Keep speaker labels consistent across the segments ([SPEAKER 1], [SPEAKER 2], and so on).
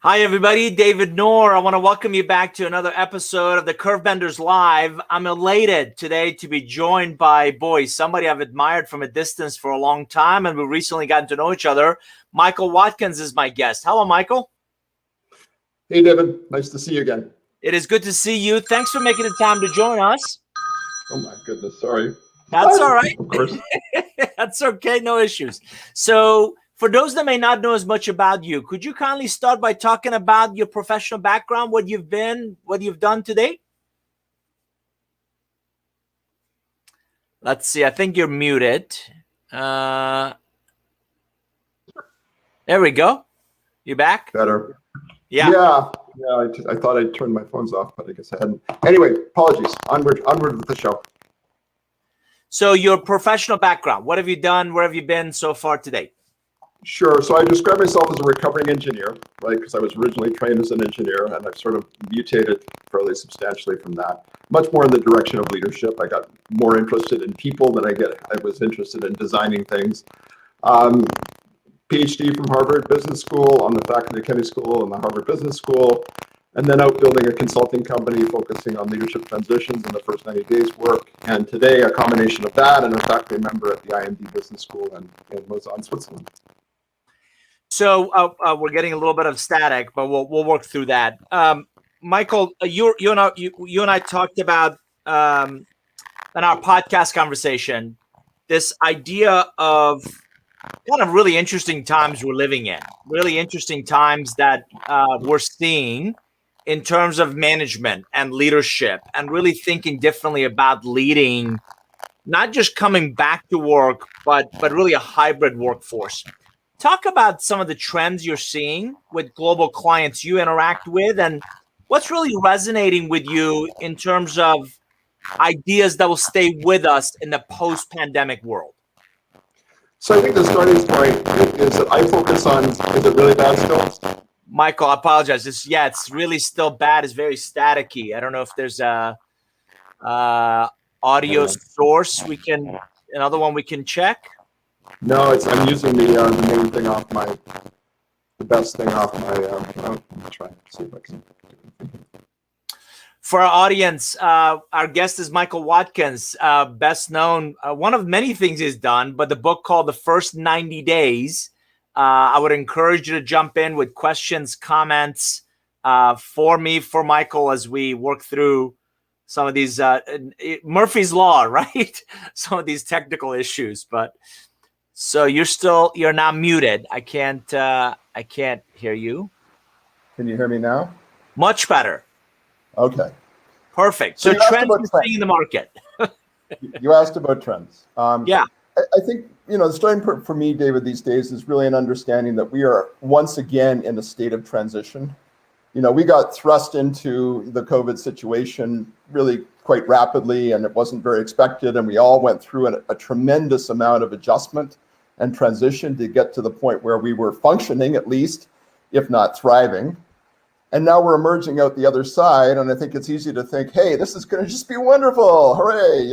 [SPEAKER 1] Hi, everybody. David Noor. I want to welcome you back to another episode of the Curvebenders Live. I'm elated today to be joined by, somebody I've admired from a distance for a long time, and we've recently gotten to know each other. Michael Watkins is my guest. Hello, Michael.
[SPEAKER 2] Hey, David. Nice to see you again.
[SPEAKER 1] It is good to see you. Thanks for making the time to join us.
[SPEAKER 2] Oh, my goodness. Sorry.
[SPEAKER 1] That's all right.
[SPEAKER 2] Of course.
[SPEAKER 1] That's okay. No issues. So, for those that may not know as much about you, could you kindly start by talking about your professional background, what you've done today? Let's see. I think you're muted. There we go. You back?
[SPEAKER 2] Better.
[SPEAKER 1] Yeah.
[SPEAKER 2] I thought I'd turned my phones off, but I guess I hadn't. Anyway, apologies. Onward with the show.
[SPEAKER 1] So your professional background, what have you done? Where have you been so far today?
[SPEAKER 2] Sure. So I describe myself as a recovering engineer, right? Because I was originally trained as an engineer, and I've sort of mutated fairly substantially from that. Much more in the direction of leadership. I got more interested in people than I was interested in designing things. PhD from Harvard Business School, on the faculty of Kennedy School and the Harvard Business School, and then out building a consulting company focusing on leadership transitions in the first 90 days work. And today, a combination of that and a faculty member at the IMD Business School in Lausanne, Switzerland.
[SPEAKER 1] So we're getting a little bit of static, but we'll work through that. Michael, you and I talked about in our podcast conversation this idea of kind of really interesting times we're living in, really interesting times that we're seeing in terms of management and leadership, and really thinking differently about leading, not just coming back to work, but really a hybrid workforce. Talk about some of the trends you're seeing with global clients you interact with, and what's really resonating with you in terms of ideas that will stay with us in the post-pandemic world.
[SPEAKER 2] So I think the starting point is that I focus on, is it really bad still?
[SPEAKER 1] Michael, I apologize. It's really still bad. It's very staticky. I don't know if there's a audio source another one we can check.
[SPEAKER 2] No, I'm using the main thing off the best thing off my, let me try and see if I can.
[SPEAKER 1] For our audience, our guest is Michael Watkins, best known, one of many things he's done, but the book called The First 90 Days. I would encourage you to jump in with questions, comments for Michael, as we work through some of these, Murphy's Law, right? Some of these technical issues, but so you're now muted. I can't hear you.
[SPEAKER 2] Can you hear me now?
[SPEAKER 1] Much better.
[SPEAKER 2] Okay.
[SPEAKER 1] Perfect. So trends you're seeing in the market.
[SPEAKER 2] You asked about trends.
[SPEAKER 1] Yeah.
[SPEAKER 2] I think, the starting point for me, David, these days is really an understanding that we are once again in a state of transition. We got thrust into the COVID situation really quite rapidly, and it wasn't very expected. And we all went through a tremendous amount of adjustment and transition to get to the point where we were functioning, at least, if not thriving. And now we're emerging out the other side. And I think it's easy to think, hey, this is going to just be wonderful. Hooray,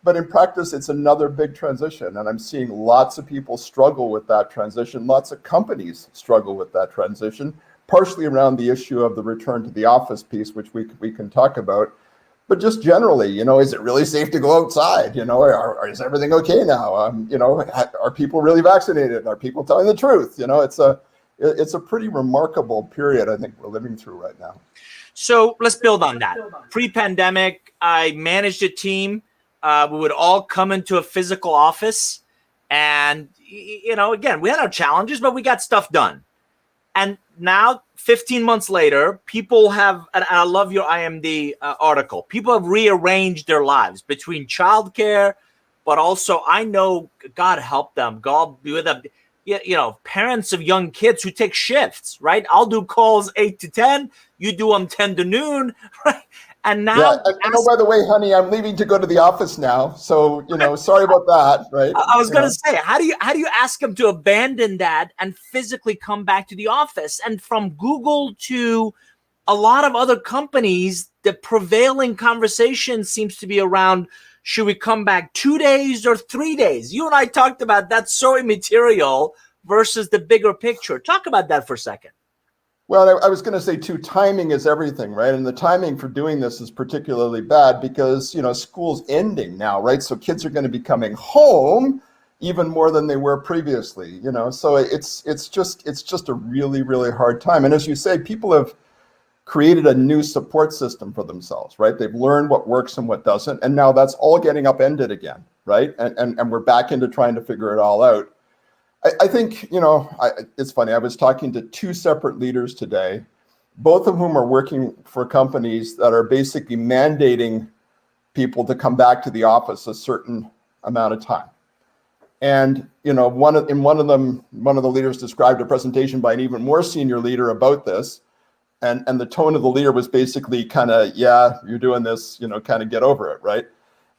[SPEAKER 2] But in practice, it's another big transition. And I'm seeing lots of people struggle with that transition. Lots of companies struggle with that transition, partially around the issue of the return to the office piece, which we can talk about. But just generally, is it really safe to go outside? Is everything okay now? Are people really vaccinated? Are people telling the truth? It's a pretty remarkable period I think we're living through right now.
[SPEAKER 1] So let's build on that. Pre-pandemic, I managed a team. We would all come into a physical office, and again, we had our challenges, but we got stuff done. And now, 15 months later, people have, and I love your IMD article, people have rearranged their lives between childcare, but also, I know, God help them, God be with them, parents of young kids who take shifts, right? I'll do calls 8 to 10, you do them 10 to noon, right? And now,
[SPEAKER 2] by the way, honey, I'm leaving to go to the office now. So, sorry about that, right?
[SPEAKER 1] I was going to say, how do you ask them to abandon that and physically come back to the office? And from Google to a lot of other companies, the prevailing conversation seems to be around, should we come back 2 days or 3 days? You and I talked about that's so immaterial versus the bigger picture. Talk about that for a second.
[SPEAKER 2] Well, I was going to say too, timing is everything, right? And the timing for doing this is particularly bad because, school's ending now, right? So kids are going to be coming home even more than they were previously, So it's just a really, really hard time. And as you say, people have created a new support system for themselves, right? They've learned what works and what doesn't, and now that's all getting upended again, right? And we're back into trying to figure it all out. I think, it's funny. I was talking to two separate leaders today, both of whom are working for companies that are basically mandating people to come back to the office a certain amount of time. And, one of the leaders described a presentation by an even more senior leader about this. And the tone of the leader was basically kind of, yeah, you're doing this, kind of get over it, right?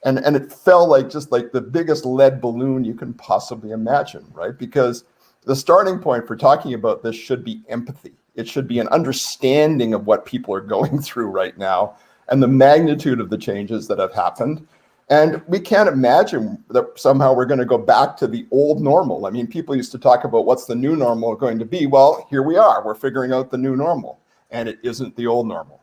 [SPEAKER 2] And it felt like just like the biggest lead balloon you can possibly imagine, right? Because the starting point for talking about this should be empathy. It should be an understanding of what people are going through right now and the magnitude of the changes that have happened. And we can't imagine that somehow we're going to go back to the old normal. I mean, people used to talk about what's the new normal going to be. Well, here we are. We're figuring out the new normal, and it isn't the old normal.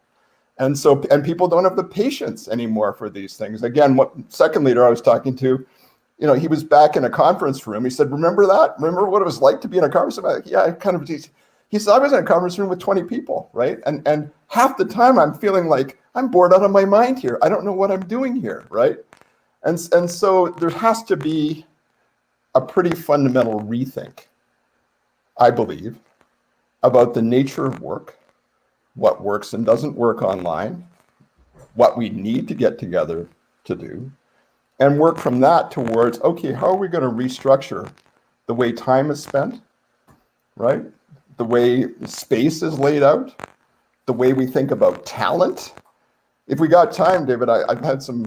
[SPEAKER 2] And people don't have the patience anymore for these things. Again, what second leader I was talking to, he was back in a conference room. He said, remember that? Remember what it was like to be in a conference room? Yeah, he said, I was in a conference room with 20 people, right? And half the time I'm feeling like I'm bored out of my mind here. I don't know what I'm doing here, right? And so there has to be a pretty fundamental rethink, I believe, about the nature of work, what works and doesn't work online, what we need to get together to do, and work from that towards, okay, how are we going to restructure the way time is spent, right? The way space is laid out, the way we think about talent. If we got time, David, I've had some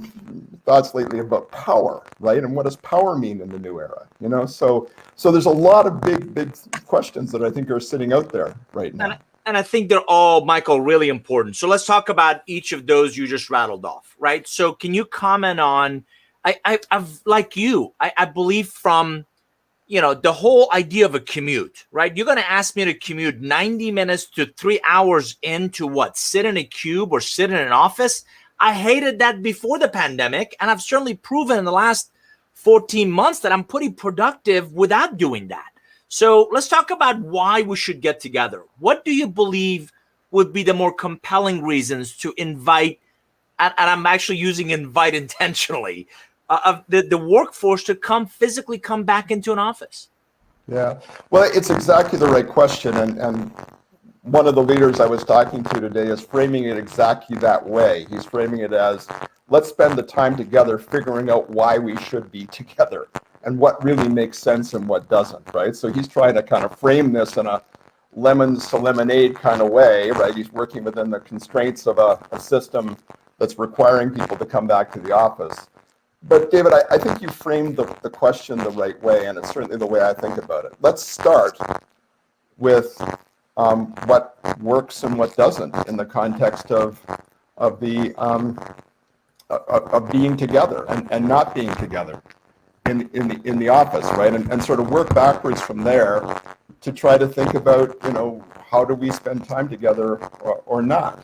[SPEAKER 2] thoughts lately about power, right? And what does power mean in the new era? So there's a lot of big questions that I think are sitting out there right now.
[SPEAKER 1] And I think they're all, Michael, really important. So let's talk about each of those you just rattled off, right? So can you comment on, I've like you, I believe from, the whole idea of a commute, right? You're going to ask me to commute 90 minutes to 3 hours into what? Sit in a cube or sit in an office? I hated that before the pandemic. And I've certainly proven in the last 14 months that I'm pretty productive without doing that. So let's talk about why we should get together. What do you believe would be the more compelling reasons to invite, and I'm actually using invite intentionally, of the workforce to physically come back into an office?
[SPEAKER 2] Yeah, well, it's exactly the right question. And one of the leaders I was talking to today is framing it exactly that way. He's framing it as, let's spend the time together figuring out why we should be together and what really makes sense and what doesn't, right? So he's trying to kind of frame this in a lemons to lemonade kind of way, right? He's working within the constraints of a system that's requiring people to come back to the office. But David, I think you framed the question the right way, and it's certainly the way I think about it. Let's start with what works and what doesn't in the context of being together and not being together in the office, right? And sort of work backwards from there to try to think about, how do we spend time together or not?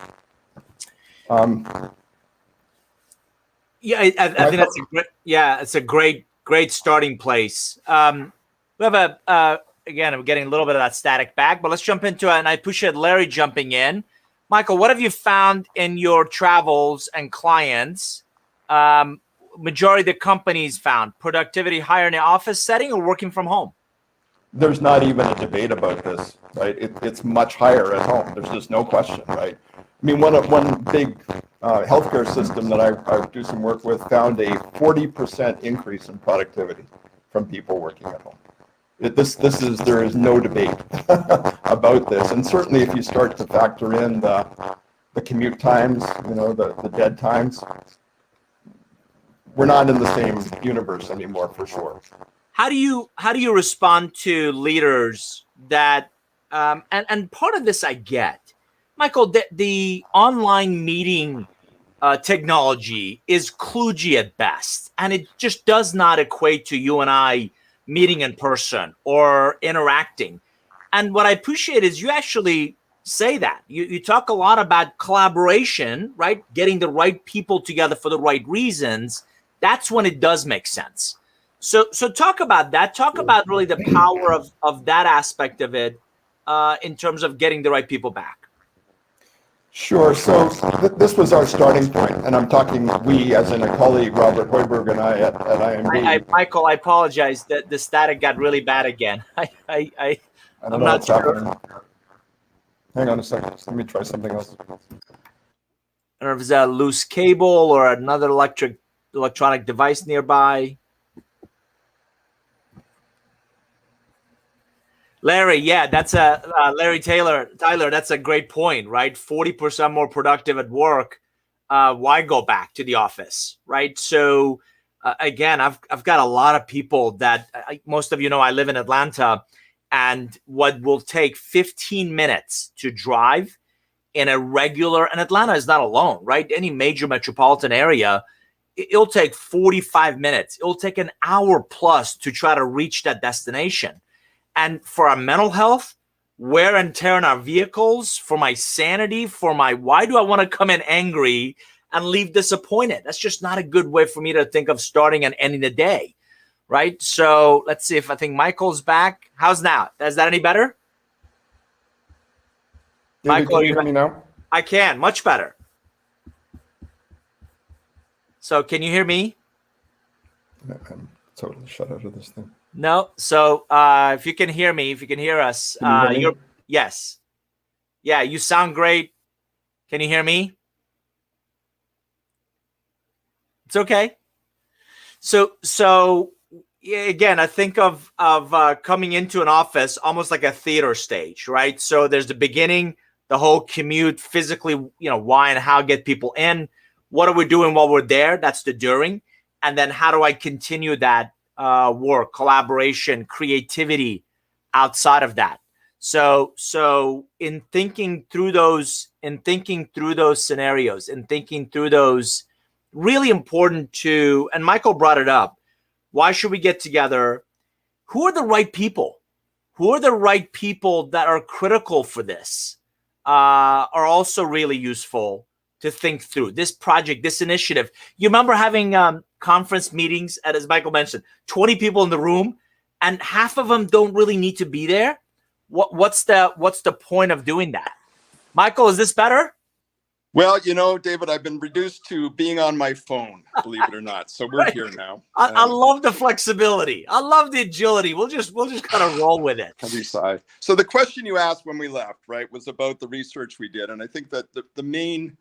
[SPEAKER 1] Yeah, I think that's it's a great starting place. We have again, I'm getting a little bit of that static back, but let's jump into it. And I appreciate Larry jumping in. Michael, what have you found in your travels and clients? Majority of the companies found productivity higher in the office setting or working from home?
[SPEAKER 2] There's not even a debate about this, right? It's much higher at home. There's just no question, right? I mean, one big healthcare system that I do some work with found a 40% increase in productivity from people working at home. There is no debate about this, and certainly if you start to factor in the commute times, the dead times, we're not in the same universe anymore for sure.
[SPEAKER 1] How do you respond to leaders that and part of this I get, Michael, the online meeting technology is kludgy at best, and it just does not equate to you and I meeting in person or interacting. And what I appreciate is you actually say that. You talk a lot about collaboration, right? Getting the right people together for the right reasons. That's when it does make sense. So talk about that. Talk about really the power of that aspect of it in terms of getting the right people back.
[SPEAKER 2] Sure. So this was our starting point, and I'm talking we, as in a colleague, Robert Hoiberg, and I at IMD.
[SPEAKER 1] Michael, I apologize. The static got really bad again.
[SPEAKER 2] I don't
[SPEAKER 1] I'm
[SPEAKER 2] know
[SPEAKER 1] not
[SPEAKER 2] what's
[SPEAKER 1] sure.
[SPEAKER 2] happening. Hang on a second. Let me try something else.
[SPEAKER 1] I don't know if it's a loose cable or another electronic device nearby. Larry, yeah, that's Larry Tyler, that's a great point, right? 40% more productive at work. Why go back to the office, right? So again, I've got a lot of people that most of you know I live in Atlanta, and what will take 15 minutes to drive in a regular, and Atlanta is not alone, right? Any major metropolitan area, it'll take 45 minutes. It'll take an hour plus to try to reach that destination. And for our mental health, wear and tear on our vehicles, for my sanity, why do I want to come in angry and leave disappointed? That's just not a good way for me to think of starting and ending the day, right? So let's see if I think Michael's back. How's now? Is that any better?
[SPEAKER 2] David,
[SPEAKER 1] Michael,
[SPEAKER 2] can you hear me now?
[SPEAKER 1] I can, much better. So can you hear me?
[SPEAKER 2] I'm totally shut out of this thing.
[SPEAKER 1] No. So if you can hear me, if you can hear us,
[SPEAKER 2] Can you hear me?
[SPEAKER 1] yes. Yeah, you sound great. Can you hear me? It's okay. So yeah, again, I think of coming into an office almost like a theater stage, right? So there's the beginning, the whole commute, physically, why and how get people in. What are we doing while we're there? That's the during. And then how do I continue that work, collaboration, creativity outside of that? So in thinking through those scenarios, in thinking through those, really important to, and Michael brought it up, why should we get together? Who are the right people? Who are the right people that are critical for this? Are also really useful to think through this project, this initiative. You remember having conference meetings, as Michael mentioned, 20 people in the room, and half of them don't really need to be there. What's the point of doing that? Michael, is this better?
[SPEAKER 3] Well, David, I've been reduced to being on my phone, believe it or not. So we're here now.
[SPEAKER 1] I love the flexibility. I love the agility. We'll just kind of roll with it.
[SPEAKER 3] Every side. So the question you asked when we left, right, was about the research we did. And I think that the main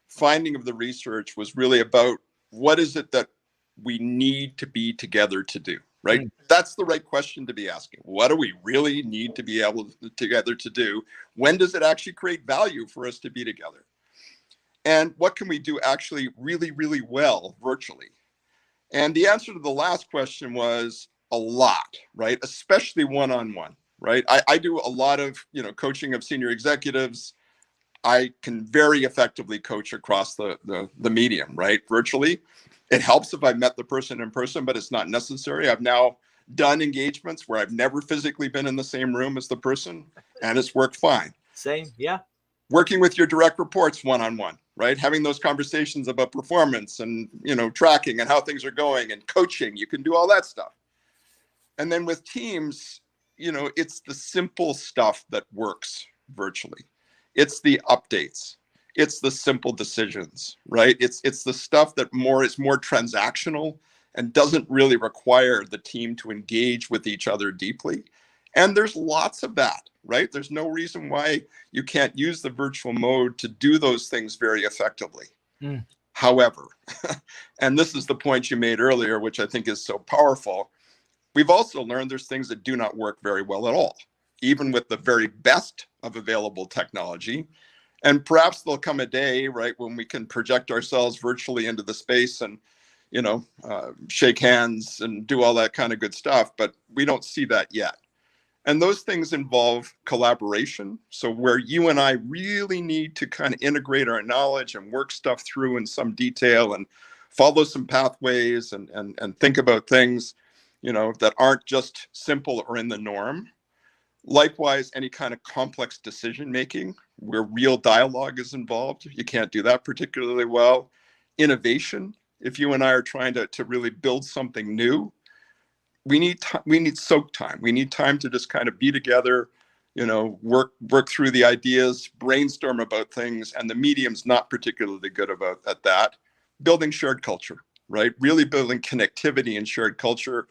[SPEAKER 3] finding of the research was really about what is it that we need to be together to do, right? Mm. That's the right question to be asking. What do we really need to be able together to do? When does it actually create value for us to be together? And what can we do actually really, really well virtually? And the answer to the last question was a lot, right? Especially one-on-one, right? I do a lot of, coaching of senior executives. I can very effectively coach across the medium, right? Virtually. It helps if I met the person in person, but it's not necessary. I've now done engagements where I've never physically been in the same room as the person, and it's worked fine.
[SPEAKER 1] Same, yeah.
[SPEAKER 3] Working with your direct reports one-on-one, right? Having those conversations about performance and, tracking and how things are going and coaching, you can do all that stuff. And then with teams, it's the simple stuff that works virtually. It's the updates. It's the simple decisions, right? It's the stuff that is more transactional and doesn't really require the team to engage with each other deeply. And there's lots of that, right? There's no reason why you can't use the virtual mode to do those things very effectively. Mm. However, and this is the point you made earlier, which I think is so powerful, we've also learned there's things that do not work very well at all, even with the very best of available technology. And perhaps there'll come a day, right, when we can project ourselves virtually into the space and, shake hands and do all that kind of good stuff, but we don't see that yet. And those things involve collaboration. So where you and I really need to kind of integrate our knowledge and work stuff through in some detail and follow some pathways and think about things, that aren't just simple or in the norm. Likewise, any kind of complex decision making where real dialogue is involved, you can't do that particularly well. Innovation, if you and I are trying to really build something new, we need soak time. We need time to just kind of be together, work through the ideas, brainstorm about things, and the medium's not particularly good at that. Building shared culture, right? Really building connectivity and shared culture.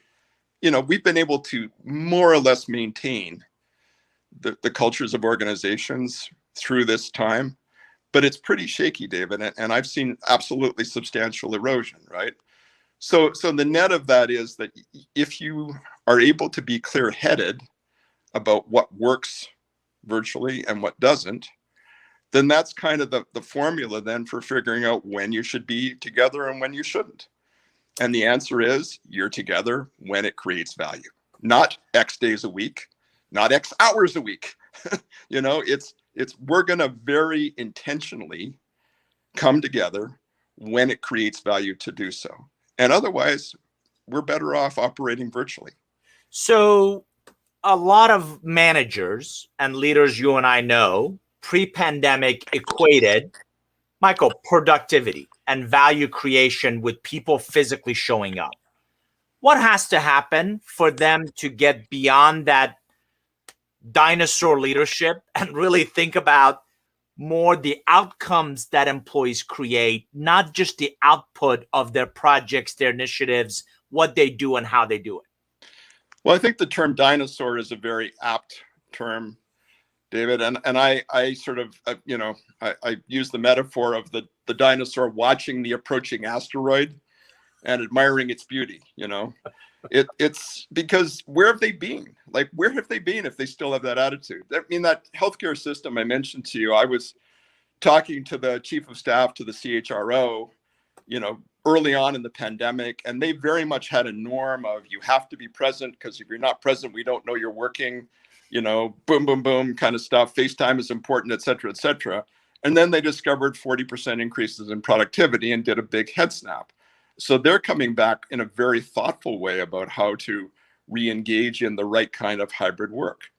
[SPEAKER 3] We've been able to more or less maintain the cultures of organizations through this time, but it's pretty shaky, David, and I've seen absolutely substantial erosion, right? So the net of that is that if you are able to be clear-headed about what works virtually and what doesn't, then that's kind of the formula then for figuring out when you should be together and when you shouldn't. And the answer is you're together when it creates value, not X days a week, not X hours a week. It's we're going to very intentionally come together when it creates value to do so. And otherwise, we're better off operating virtually.
[SPEAKER 1] So a lot of managers and leaders you and I know pre-pandemic equated, Michael, productivity and value creation with people physically showing up. What has to happen for them to get beyond that dinosaur leadership and really think about more the outcomes that employees create, not just the output of their projects, their initiatives, what they do and how they do it?
[SPEAKER 3] Well, I think the term dinosaur is a very apt term, David. And I sort of, I use the metaphor of the dinosaur watching the approaching asteroid and admiring its beauty, It's because where have they been? Like, where have they been if they still have that attitude? I mean, that healthcare system I mentioned to you, I was talking to the chief of staff to the CHRO, early on in the pandemic, and they very much had a norm of you have to be present because if you're not present, we don't know you're working, boom, boom, boom kind of stuff. FaceTime is important, et cetera, et cetera. And then they discovered 40% increases in productivity and did a big head snap. So they're coming back in a very thoughtful way about how to re-engage in the right kind of hybrid work.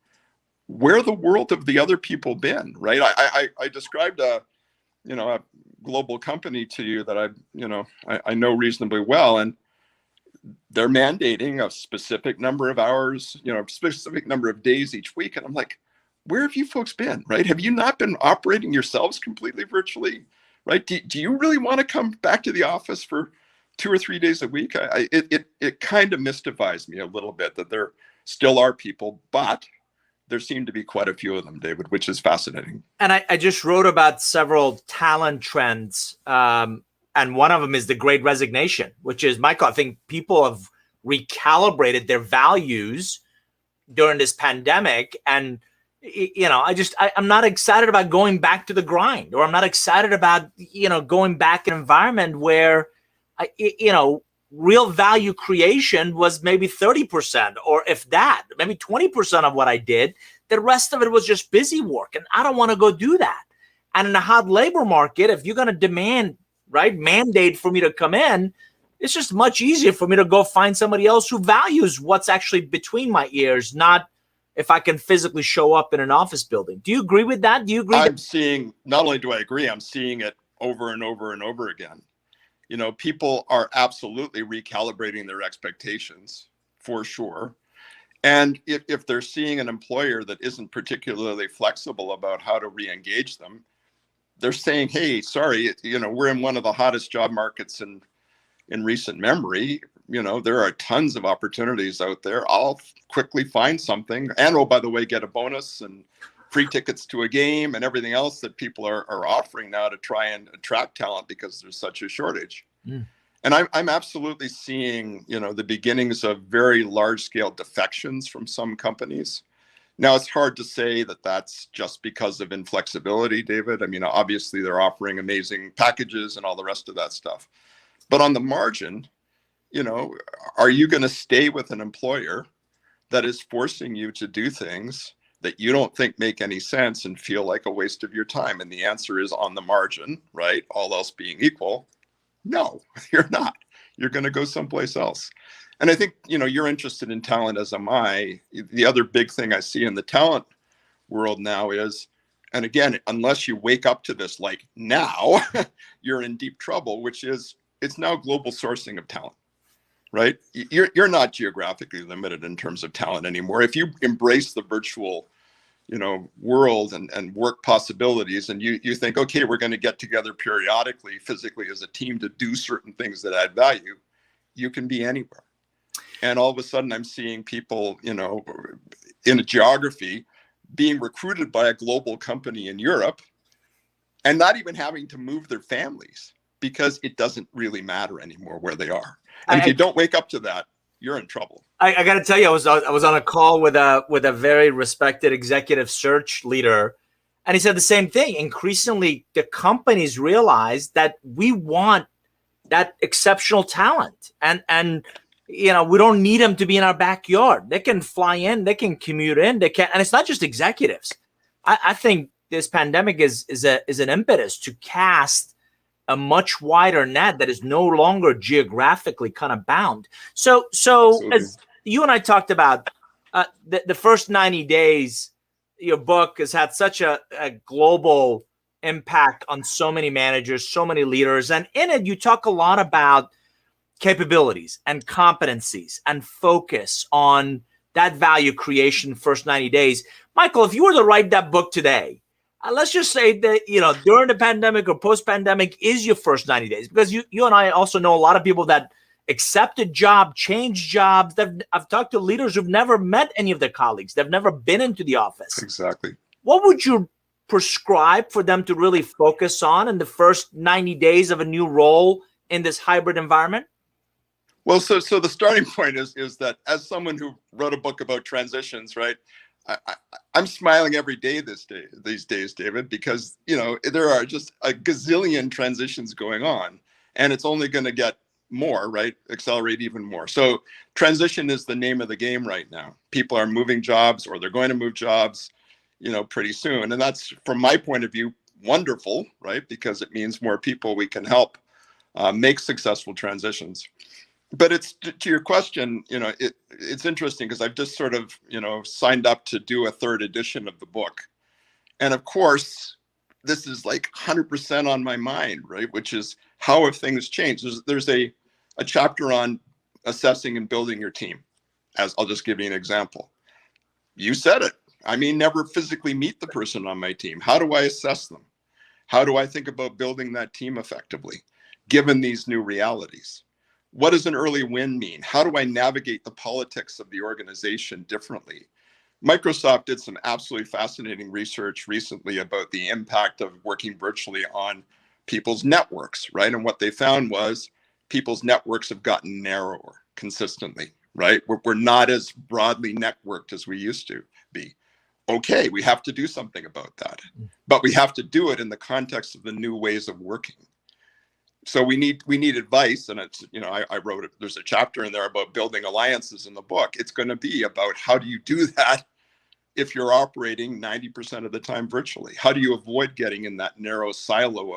[SPEAKER 3] Where the world of the other people been, right? I described a global company to you that I know reasonably well, and they're mandating a specific number of hours, specific number of days each week. And I'm like, where have you folks been, right? Have you not been operating yourselves completely virtually, right? Do you really want to come back to the office for 2 or 3 days a week? It kind of mystifies me a little bit that there still are people, but there seem to be quite a few of them, David, which is fascinating.
[SPEAKER 1] And I just wrote about several talent trends. And one of them is the Great Resignation, which is, Michael, I think people have recalibrated their values during this pandemic. And, I'm not excited about going back to the grind, or I'm not excited about, going back in an environment where, real value creation was maybe 30%, or if that, maybe 20% of what I did. The rest of it was just busy work. And I don't want to go do that. And in a hot labor market, if you're going to demand, mandate for me to come in, it's just much easier for me to go find somebody else who values what's actually between my ears, not if I can physically show up in an office building. Do you agree with that? Do you agree?
[SPEAKER 3] I'm seeing, not only do I agree, I'm seeing it over and over and over again. People are absolutely recalibrating their expectations for sure. And if they're seeing an employer that isn't particularly flexible about how to re-engage them, they're saying, hey, sorry, we're in one of the hottest job markets in recent memory. There are tons of opportunities out there. I'll quickly find something. And, oh, by the way, get a bonus and free tickets to a game and everything else that people are offering now to try and attract talent because there's such a shortage. Mm. And I'm absolutely seeing, the beginnings of very large scale defections from some companies. Now, it's hard to say that that's just because of inflexibility, David. I mean, obviously they're offering amazing packages and all the rest of that stuff. But on the margin, are you going to stay with an employer that is forcing you to do things that you don't think make any sense and feel like a waste of your time? And the answer is on the margin, right? All else being equal, no, you're not. You're going to go someplace else. And I think, you're interested in talent, as am I. The other big thing I see in the talent world now is, and again, unless you wake up to this like now, you're in deep trouble, which is it's now global sourcing of talent, right? You're not geographically limited in terms of talent anymore. If you embrace the virtual, world and work possibilities, and you think, okay, we're going to get together periodically, physically as a team to do certain things that add value, you can be anywhere. And all of a sudden I'm seeing people, in a geography being recruited by a global company in Europe and not even having to move their families because it doesn't really matter anymore where they are. And if you don't wake up to that, you're in trouble.
[SPEAKER 1] I got to tell you, I was on a call with a very respected executive search leader, and he said the same thing. Increasingly, the companies realize that we want that exceptional talent, and we don't need them to be in our backyard. They can fly in, they can commute in, they can, and it's not just executives. I think this pandemic is an impetus to cast a much wider net that is no longer geographically kind of bound. So
[SPEAKER 3] Absolutely.
[SPEAKER 1] As you and I talked about, the first 90 days, your book has had such a global impact on so many managers, so many leaders. And in it, you talk a lot about capabilities and competencies and focus on that value creation first 90 days. Michael, if you were to write that book today, let's just say that, during the pandemic or post-pandemic is your first 90 days, because you and I also know a lot of people that accept a job, change jobs. I've talked to leaders who've never met any of their colleagues. They've never been into the office.
[SPEAKER 3] Exactly.
[SPEAKER 1] What would you prescribe for them to really focus on in the first 90 days of a new role in this hybrid environment?
[SPEAKER 3] Well, so the starting point is that as someone who wrote a book about transitions, right, I'm smiling every day these days, David, because there are just a gazillion transitions going on, and it's only going to get more, right? Accelerate even more. So transition is the name of the game right now. People are moving jobs, or they're going to move jobs, pretty soon, and that's, from my point of view, wonderful, right? Because it means more people we can help make successful transitions. But it's to your question, it's interesting because I've just sort of, signed up to do a third edition of the book. And of course, this is like 100% on my mind, right? Which is, how have things changed? There's a chapter on assessing and building your team. As I'll just give you an example. You said it. I may never physically meet the person on my team. How do I assess them? How do I think about building that team effectively, given these new realities? What does an early win mean? How do I navigate the politics of the organization differently? Microsoft did some absolutely fascinating research recently about the impact of working virtually on people's networks, right? And what they found was people's networks have gotten narrower consistently, right? We're not as broadly networked as we used to be. Okay, we have to do something about that, but we have to do it in the context of the new ways of working. So we need advice, and it's, I wrote it. There's a chapter in there about building alliances in the book. It's going to be about, how do you do that if you're operating 90% of the time virtually? How do you avoid getting in that narrow silo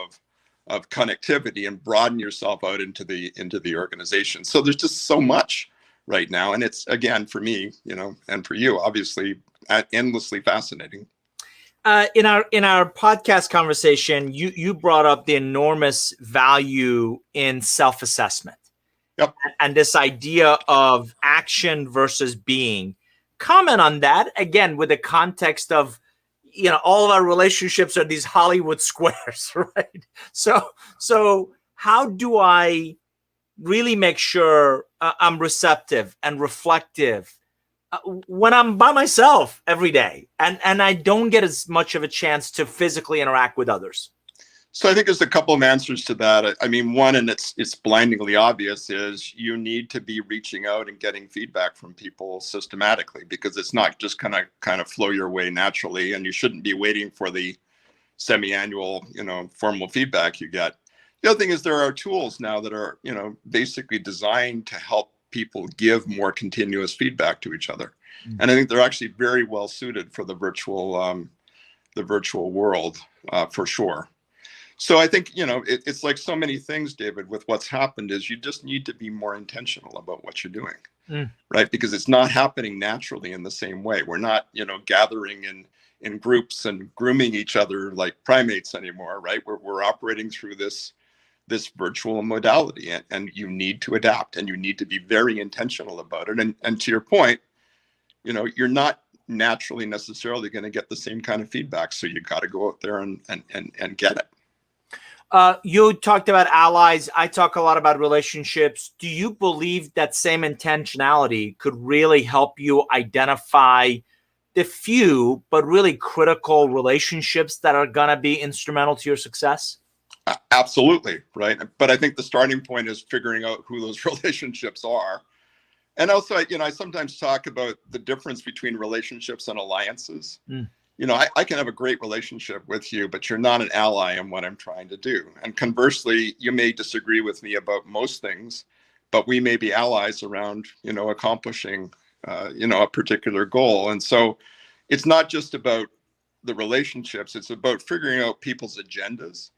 [SPEAKER 3] of connectivity and broaden yourself out into the organization? So there's just so much right now, and it's, again, for me, and for you, obviously, endlessly fascinating.
[SPEAKER 1] In our podcast conversation, you brought up the enormous value in self-assessment.
[SPEAKER 3] Yep.
[SPEAKER 1] And this idea of action versus being. Comment on that, again, with the context of, all of our relationships are these Hollywood squares, right? So how do I really make sure I'm receptive and reflective when I'm by myself every day, and I don't get as much of a chance to physically interact with others?
[SPEAKER 3] So I think there's a couple of answers to that. I mean, one, and it's blindingly obvious, is you need to be reaching out and getting feedback from people systematically, because it's not just kind of flow your way naturally, and you shouldn't be waiting for the semi-annual, formal feedback you get. The other thing is, there are tools now that are, basically designed to help people give more continuous feedback to each other. Mm-hmm. And I think they're actually very well suited for the virtual world, for sure. So I think, it's like so many things, David, with what's happened is you just need to be more intentional about what you're doing, right? Because it's not happening naturally in the same way. We're not, gathering in groups and grooming each other like primates anymore, right? We're operating through this virtual modality, and you need to adapt, and you need to be very intentional about it. And to your point, you're not naturally necessarily going to get the same kind of feedback. So you got to go out there and get it.
[SPEAKER 1] You talked about allies. I talk a lot about relationships. Do you believe that same intentionality could really help you identify the few but really critical relationships that are going to be instrumental to your success?
[SPEAKER 3] Absolutely, right. But I think the starting point is figuring out who those relationships are. And also, I sometimes talk about the difference between relationships and alliances. I can have a great relationship with you, but you're not an ally in what I'm trying to do. And conversely, you may disagree with me about most things, but we may be allies around, accomplishing, a particular goal. And so it's not just about the relationships. It's about figuring out people's agendas.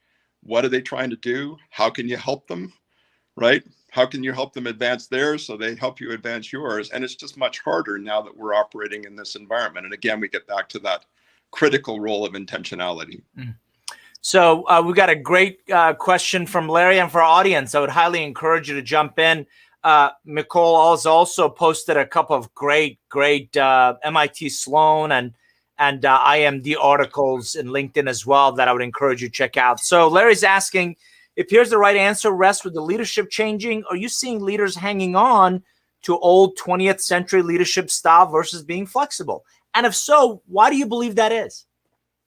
[SPEAKER 3] What are they trying to do? How can you help them, right? How can you help them advance theirs so they help you advance yours? And it's just much harder now that we're operating in this environment. And again, we get back to that critical role of intentionality.
[SPEAKER 1] So we got a great question from Larry, and for our audience, I would highly encourage you to jump in. Nicole has also posted a couple of great MIT Sloan and IMD articles in LinkedIn as well that I would encourage you to check out. So Larry's asking, if here's the right answer, rests with the leadership changing, are you seeing leaders hanging on to old 20th century leadership style versus being flexible? And if so, why do you believe that is?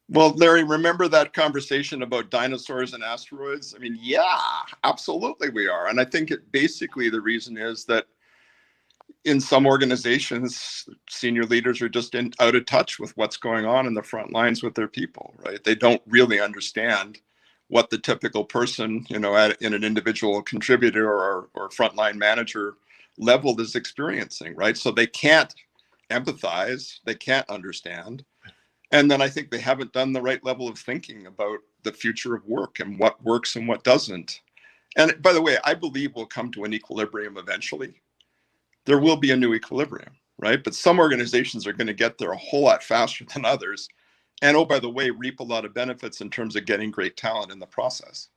[SPEAKER 3] Well, Larry, remember that conversation about dinosaurs and asteroids? I mean, yeah, absolutely we are. And I think basically the reason is that in some organizations, senior leaders are just out of touch with what's going on in the front lines with their people, right? They don't really understand what the typical person, in an individual contributor or frontline manager level is experiencing, right? So they can't empathize, they can't understand. And then I think they haven't done the right level of thinking about the future of work and what works and what doesn't. And by the way, I believe we'll come to an equilibrium eventually. There will be a new equilibrium, right? But some organizations are going to get there a whole lot faster than others. And oh, by the way, reap a lot of benefits in terms of getting great talent in the process.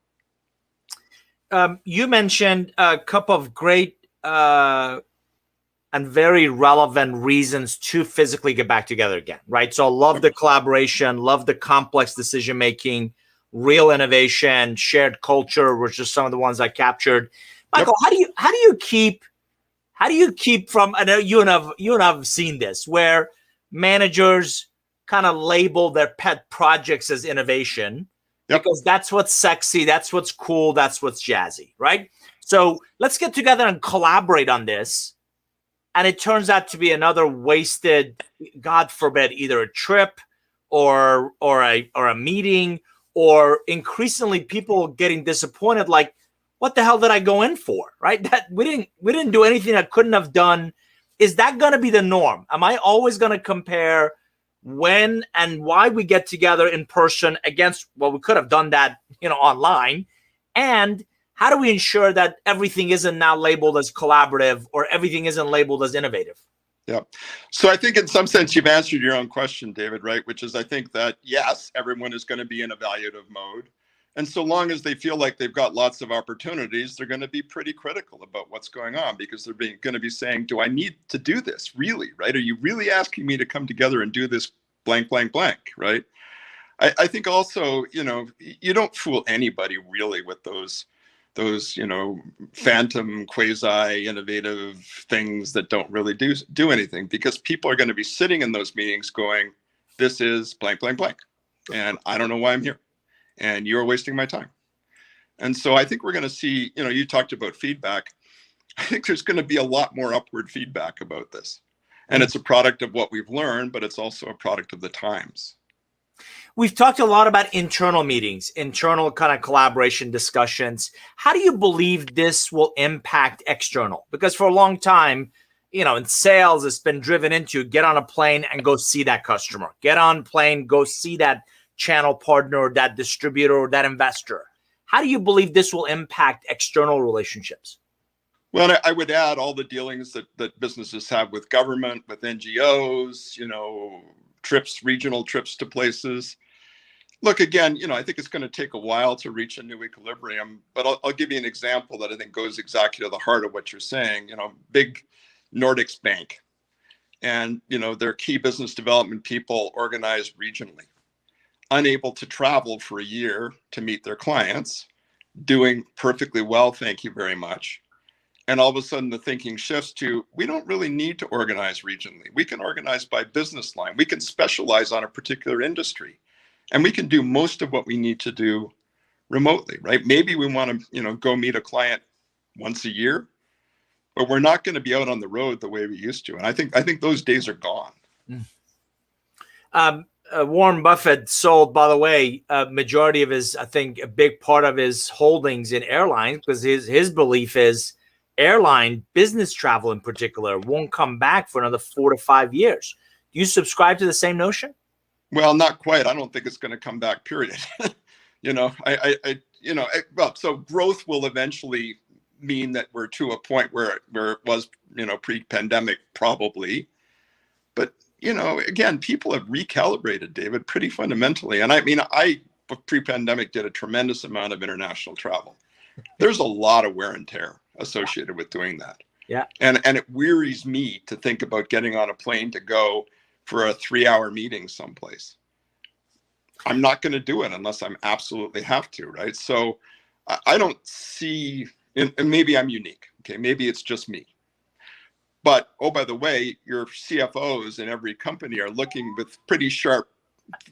[SPEAKER 1] You mentioned a couple of great and very relevant reasons to physically get back together again, right? So I love the collaboration, love the complex decision-making, real innovation, shared culture, which are some of the ones I captured. Michael, how do you keep from, I know you and I've seen this, where managers kind of label their pet projects as innovation because that's what's sexy, that's what's cool, that's what's jazzy, right? So let's get together and collaborate on this. And it turns out to be another wasted, God forbid, either a trip or a meeting, or increasingly people getting disappointed, like, what the hell did I go in for, right? That we didn't do anything I couldn't have done. Is that going to be the norm? Am I always going to compare when and why we get together in person against, well, we could have done that, online? And how do we ensure that everything isn't now labeled as collaborative or everything isn't labeled as innovative?
[SPEAKER 3] Yeah. So I think in some sense you've answered your own question, David, right? Which is, I think that yes, everyone is going to be in evaluative mode. And so long as they feel like they've got lots of opportunities, they're going to be pretty critical about what's going on, because they're going to be saying, do I need to do this really, right? Are you really asking me to come together and do this blank, blank, blank, right? I think also, you don't fool anybody really with those phantom quasi innovative things that don't really do anything, because people are going to be sitting in those meetings going, this is blank, blank, blank. And I don't know why I'm here. And you're wasting my time. And so I think we're going to see, you talked about feedback. I think there's going to be a lot more upward feedback about this. And it's a product of what we've learned, but it's also a product of the times.
[SPEAKER 1] We've talked a lot about internal meetings, internal kind of collaboration discussions. How do you believe this will impact external? Because for a long time, in sales, it's been driven into get on a plane and go see that customer. Get on plane, go see that channel partner or that distributor or that investor. How do you believe this will impact external relationships?
[SPEAKER 3] Well, I would add all the dealings that businesses have with government, with NGOs, trips, regional trips to places. Look, again, I think it's going to take a while to reach a new equilibrium, but I'll give you an example that I think goes exactly to the heart of what you're saying. Big Nordics bank, and their key business development people organized regionally, unable to travel for a year to meet their clients, doing perfectly well, thank you very much. And all of a sudden the thinking shifts to, we don't really need to organize regionally. We can organize by business line. We can specialize on a particular industry, and we can do most of what we need to do remotely, right? Maybe we want to, go meet a client once a year, but we're not going to be out on the road the way we used to. And I think those days are gone.
[SPEAKER 1] Warren Buffett sold, by the way, a majority of his, I think a big part of his holdings in airlines, because his belief is airline business travel in particular won't come back for another 4 to 5 years. Do you subscribe to the same notion?
[SPEAKER 3] Well, not quite. I don't think it's going to come back, period. So growth will eventually mean that we're to a point where it was, pre-pandemic probably. But, again, people have recalibrated, David, pretty fundamentally. And I pre-pandemic did a tremendous amount of international travel. There's a lot of wear and tear associated with doing that.
[SPEAKER 1] Yeah.
[SPEAKER 3] And it wearies me to think about getting on a plane to go for a 3-hour meeting someplace. I'm not going to do it unless I'm absolutely have to, right? So I don't see, and maybe I'm unique. Okay, maybe it's just me. But, oh, by the way, your CFOs in every company are looking with pretty sharp,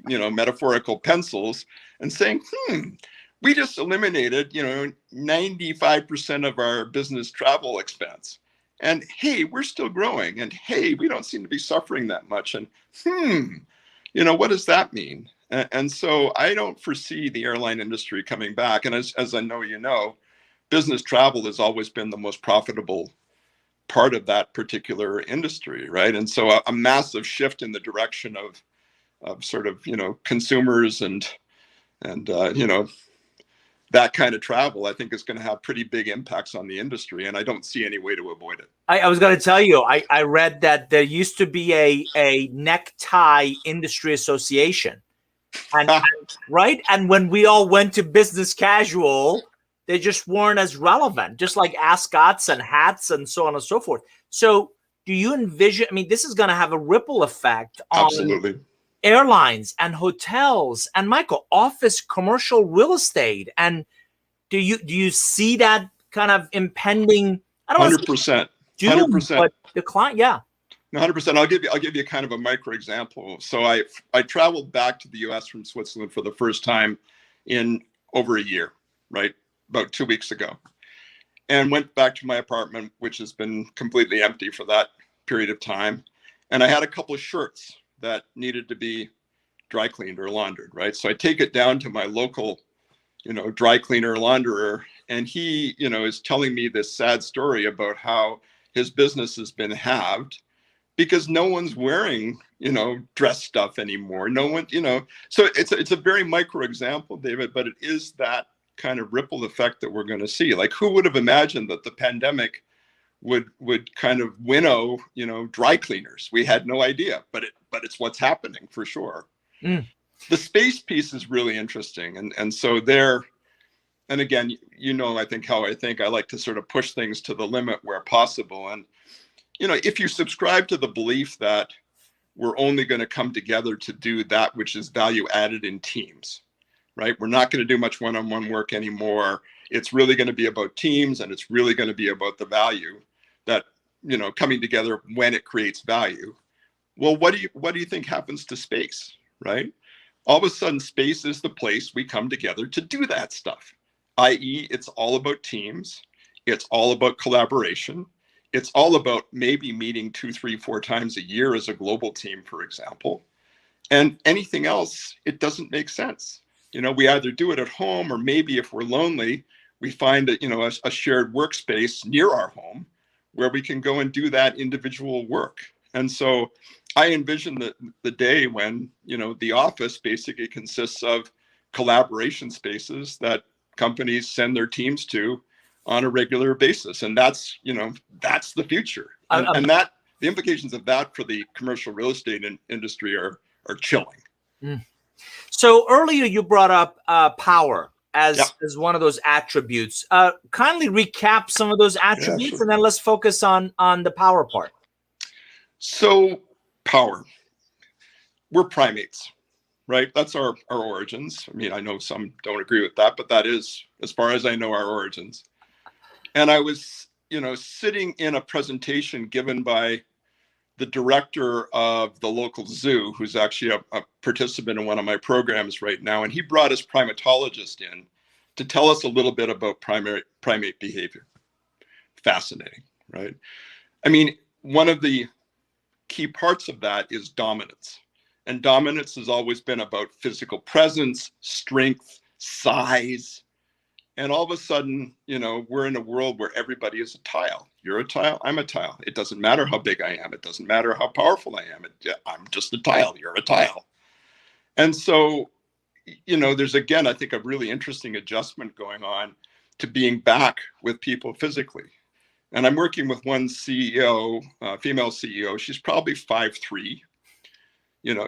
[SPEAKER 3] metaphorical pencils and saying, we just eliminated, 95% of our business travel expense. And hey, we're still growing. And hey, we don't seem to be suffering that much. And what does that mean? And so I don't foresee the airline industry coming back. And as I know, business travel has always been the most profitable part of that particular industry, right? And so a massive shift in the direction of sort of, consumers and that kind of travel, I think is going to have pretty big impacts on the industry, and I don't see any way to avoid it.
[SPEAKER 1] I was going to tell you, I read that there used to be a necktie industry association, and right, and when we all went to business casual, they just weren't as relevant, just like ascots and hats and so on and so forth. So, do you envision? I mean, this is going to have a ripple effect on
[SPEAKER 3] Absolutely.
[SPEAKER 1] Airlines and hotels and Michael, office, commercial real estate. And do you see that kind of impending? I don't
[SPEAKER 3] 100%.
[SPEAKER 1] doom,
[SPEAKER 3] 100%.
[SPEAKER 1] but decline. Yeah.
[SPEAKER 3] 100%. I'll give you kind of a micro example. So I traveled back to the U.S. from Switzerland for the first time in over a year, right? About 2 weeks ago, and went back to my apartment, which has been completely empty for that period of time. And I had a couple of shirts that needed to be dry cleaned or laundered, right? So I take it down to my local, dry cleaner launderer, and he, is telling me this sad story about how his business has been halved because no one's wearing, dress stuff anymore. No one, so it's a very micro example, David, but it is that kind of ripple effect that we're going to see. Like, who would have imagined that the pandemic would kind of winnow, dry cleaners? We had no idea, but it's what's happening for sure. The space piece is really interesting. And so there, and again, I think how I think I like to sort of push things to the limit where possible. And, if you subscribe to the belief that we're only going to come together to do that which is value added in teams, right? We're not going to do much one-on-one work anymore. It's really going to be about teams, and it's really going to be about the value that, coming together when it creates value. Well, what do you think happens to space, right? All of a sudden, space is the place we come together to do that stuff, i.e. it's all about teams. It's all about collaboration. It's all about maybe meeting 2, 3, 4 times a year as a global team, for example. And anything else, it doesn't make sense. We either do it at home, or maybe if we're lonely, we find a shared workspace near our home where we can go and do that individual work. And so I envision the day when, the office basically consists of collaboration spaces that companies send their teams to on a regular basis. And that's the future. And that the implications of that for the commercial real estate industry are chilling.
[SPEAKER 1] So earlier you brought up power as one of those attributes. Kindly recap some of those attributes,
[SPEAKER 3] sure.
[SPEAKER 1] And then let's focus on the power part.
[SPEAKER 3] So power, we're primates, right? That's our origins. I mean, I know some don't agree with that, but that is, as far as I know, our origins. And I was, sitting in a presentation given by the director of the local zoo, who's actually a participant in one of my programs right now. And he brought his primatologist in to tell us a little bit about primate behavior. Fascinating, right? I mean, one of the key parts of that is dominance. And dominance has always been about physical presence, strength, size. And all of a sudden, we're in a world where everybody is a tile. You're a tile, I'm a tile. It doesn't matter how big I am. It doesn't matter how powerful I am. I'm just a tile. You're a tile. And so, there's, again, I think a really interesting adjustment going on to being back with people physically. And I'm working with one CEO, female CEO. She's probably 5'3".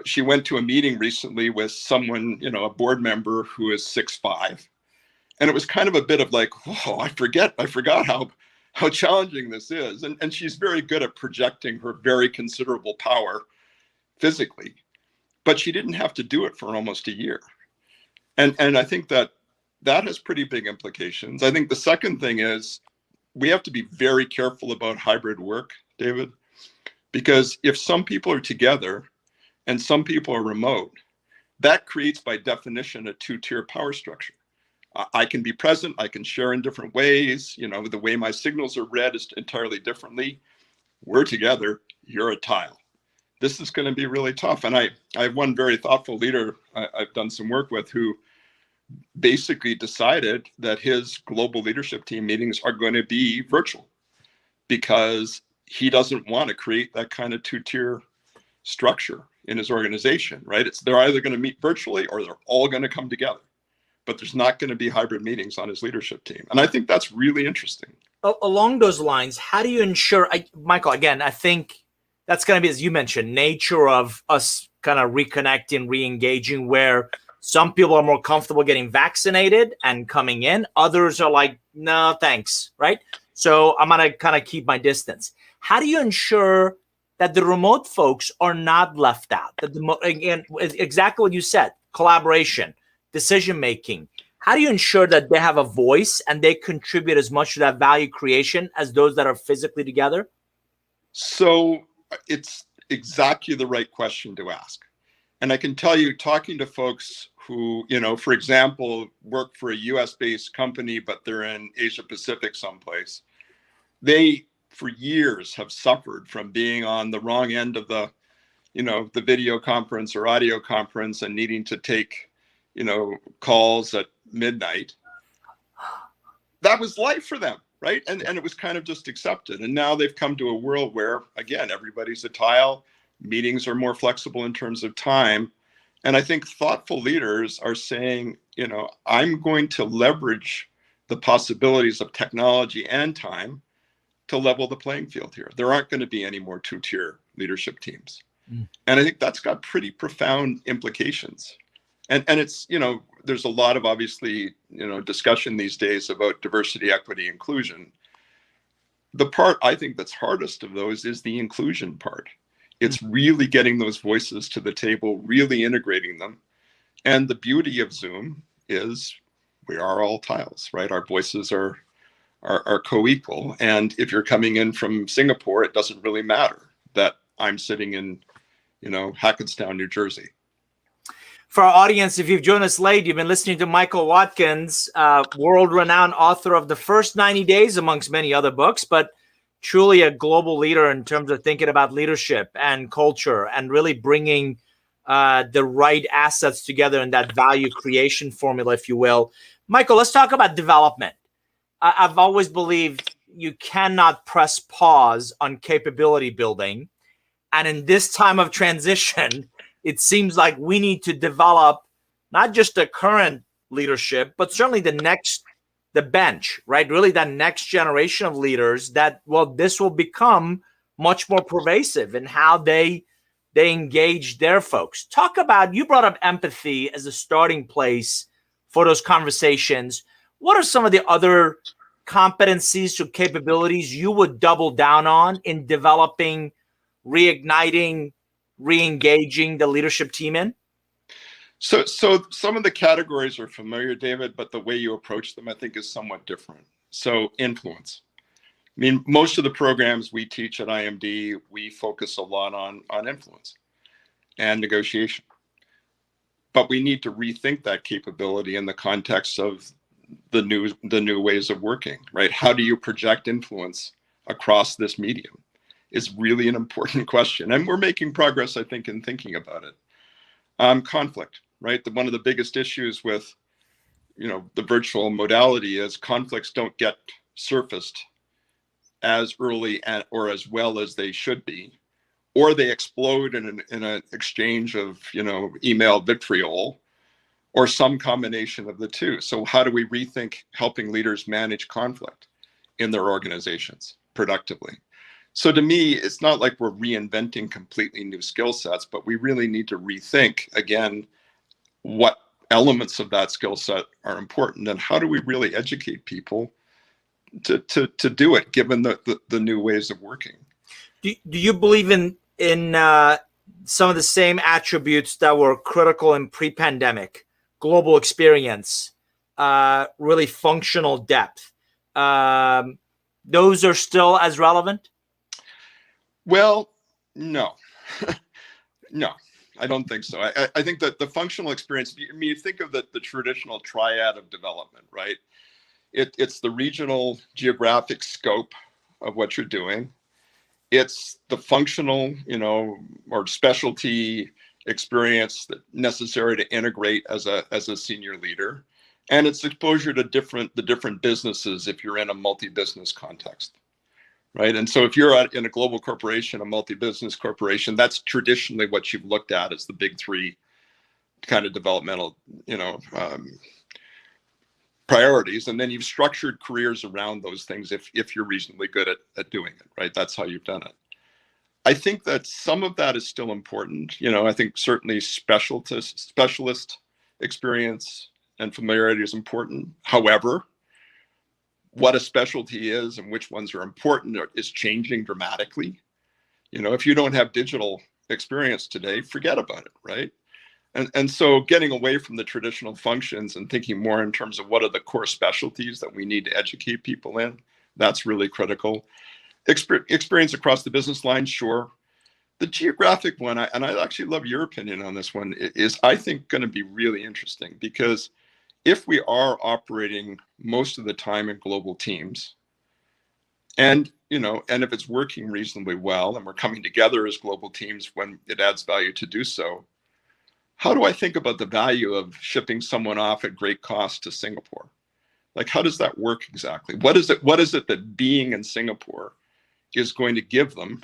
[SPEAKER 3] She went to a meeting recently with someone, a board member who is 6'5". And it was kind of a bit of like, whoa, I forgot how challenging this is. And she's very good at projecting her very considerable power physically, but she didn't have to do it for almost a year. And I think that has pretty big implications. I think the second thing is we have to be very careful about hybrid work, David, because if some people are together and some people are remote, that creates by definition a two-tier power structure. I can be present, I can share in different ways, the way my signals are read is entirely differently. We're together, you're a tile. This is going to be really tough. And I have one very thoughtful leader I've done some work with who basically decided that his global leadership team meetings are going to be virtual because he doesn't want to create that kind of two-tier structure in his organization, right? They're either going to meet virtually or they're all going to come together. But there's not going to be hybrid meetings on his leadership team. And I think that's really interesting.
[SPEAKER 1] Along those lines, how do you ensure, Michael, again, I think that's going to be, as you mentioned, nature of us kind of reconnecting, re-engaging, where some people are more comfortable getting vaccinated and coming in. Others are like, no, thanks, right? So I'm going to kind of keep my distance. How do you ensure that the remote folks are not left out? Again, exactly what you said, collaboration, decision-making. How do you ensure that they have a voice and they contribute as much to that value creation as those that are physically together?
[SPEAKER 3] So it's exactly the right question to ask. And I can tell you, talking to folks who, for example, work for a US-based company, but they're in Asia Pacific someplace, they, for years, have suffered from being on the wrong end of the video conference or audio conference and needing to take calls at midnight. That was life for them, right? And it was kind of just accepted. And now they've come to a world where, again, everybody's a tile. Meetings are more flexible in terms of time. And I think thoughtful leaders are saying, I'm going to leverage the possibilities of technology and time to level the playing field here. There aren't going to be any more two-tier leadership teams. And I think that's got pretty profound implications. And it's, there's a lot of obviously, discussion these days about diversity, equity, inclusion. The part I think that's hardest of those is the inclusion part. It's really getting those voices to the table, really integrating them. And the beauty of Zoom is we are all tiles, right? Our voices are co-equal. And if you're coming in from Singapore, it doesn't really matter that I'm sitting in, Hackettstown, New Jersey.
[SPEAKER 1] For our audience, if you've joined us late, you've been listening to Michael Watkins, world-renowned author of The First 90 Days, amongst many other books, but truly a global leader in terms of thinking about leadership and culture and really bringing the right assets together in that value creation formula, if you will. Michael, let's talk about development. I've always believed you cannot press pause on capability building And in this time of transition, it seems like we need to develop not just the current leadership, but certainly the bench, right? Really that next generation of leaders that, well, this will become much more pervasive in how they engage their folks. Talk about, you brought up empathy as a starting place for those conversations. What are some of the other competencies or capabilities you would double down on in developing, reigniting, re-engaging the leadership team in?
[SPEAKER 3] So some of the categories are familiar, David, but the way you approach them, I think, is somewhat different. So influence. I mean, most of the programs we teach at IMD, we focus a lot on influence and negotiation. But we need to rethink that capability in the context of the new ways of working, right? How do you project influence across this medium is really an important question. And we're making progress, I think, in thinking about it. Conflict, right? One of the biggest issues with, the virtual modality is conflicts don't get surfaced as early or as well as they should be, or they explode in an exchange of, email vitriol, or some combination of the two. So how do we rethink helping leaders manage conflict in their organizations productively? So to me, it's not like we're reinventing completely new skill sets, but we really need to rethink, again, what elements of that skill set are important and how do we really educate people to do it, given the new ways of working.
[SPEAKER 1] Do you believe in some of the same attributes that were critical in pre-pandemic? Global experience, really functional depth. Those are still as relevant?
[SPEAKER 3] Well, no. No, I don't think so. I think that the functional experience, I mean, you think of the traditional triad of development, right? It's the regional geographic scope of what you're doing. It's the functional, or specialty experience that necessary to integrate as a senior leader. And it's exposure to the different businesses if you're in a multi-business context, right? And so if you're in a global corporation, a multi-business corporation, that's traditionally what you've looked at as the big three kind of developmental, priorities. And then you've structured careers around those things if you're reasonably good at doing it, right? That's how you've done it. I think that some of that is still important. I think certainly specialist experience and familiarity is important. However, what a specialty is and which ones are important is changing dramatically. If you don't have digital experience today, forget about it, right? And so getting away from the traditional functions and thinking more in terms of what are the core specialties that we need to educate people in, that's really critical. Experience across the business line, sure. The geographic one, and I actually love your opinion on this one, is I think going to be really interesting, because if we are operating most of the time in global teams, and if it's working reasonably well, and we're coming together as global teams when it adds value to do so, how do I think about the value of shipping someone off at great cost to Singapore? Like, how does that work exactly? What is it that being in Singapore is going to give them?